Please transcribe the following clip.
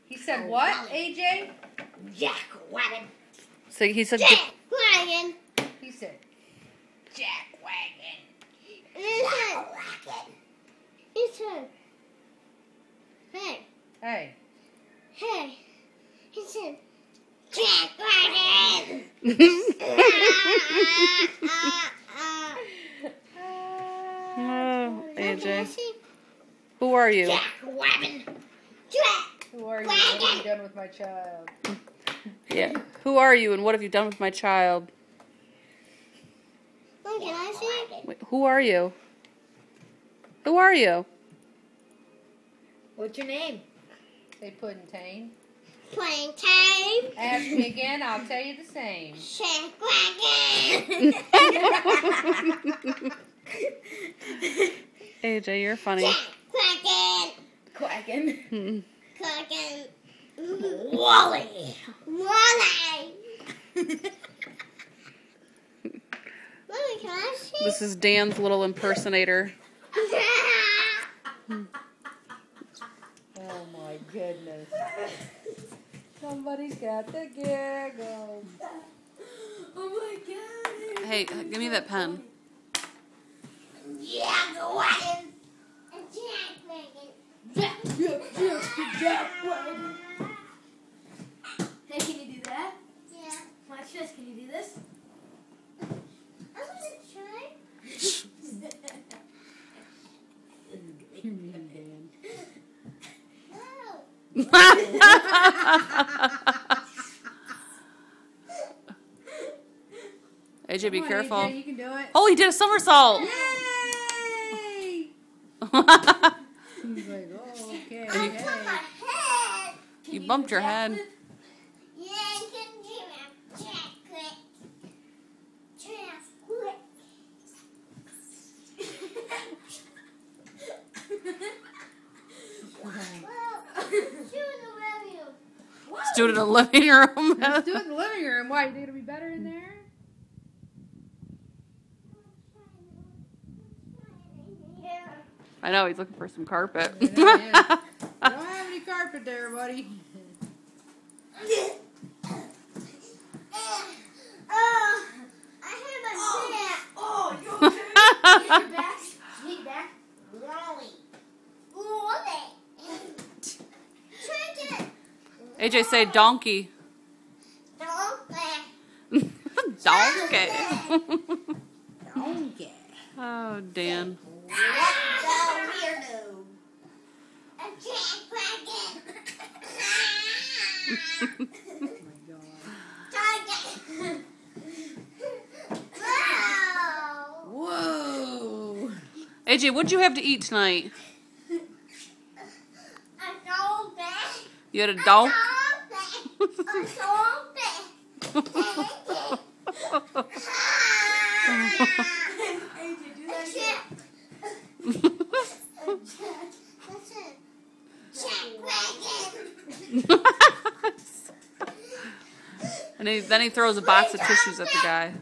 He said what, AJ? Jack Wagon. So he said Jack Wagon. He said Jack Wagon. Jack Wagon. He said, hey. Hey. Hey. He said, Jack Wagon. Oh, Can I AJ. see? Who are you? Jack Wagon. Jack. Who are you? What have you done with my child? Yeah. Who are you and what have you done with my child? Can I see? Wait, who are you? Who are you? What's your name? Say Puddingtane. Playing time. Ask me again, I'll tell you the same. Jack Wagon. AJ, you're funny. Jack Wagon. Quacking. Wagon. Wally. Wally. Mommy, can I see? This is Dan's little impersonator. Oh my goodness. Somebody's got the giggles. Oh my God. Hey, give me that pen. Jack Wagon. Jack Wagon. Jack Wagon. Hey, can you do that? Yeah. Watch this. Can you do this? I want to try. No. AJ, be Come on, careful. AJ, you can do it. Oh, he did a somersault. Yay! He's like, oh, okay. I Hey. put my head. You bumped your head. Yeah, you can do that. Chocolate. Chocolate. Let's do it in the living room. Let's do it in the living room. Why, you think it'll be better in there? I know, he's looking for some carpet. I know, yeah. I don't have any carpet there, buddy. AJ, say donkey. Donkey. Donkey. Oh, Dan. Whoa. AJ, what'd you have to eat tonight? You had a donk? And then he throws a box of tissues at the guy.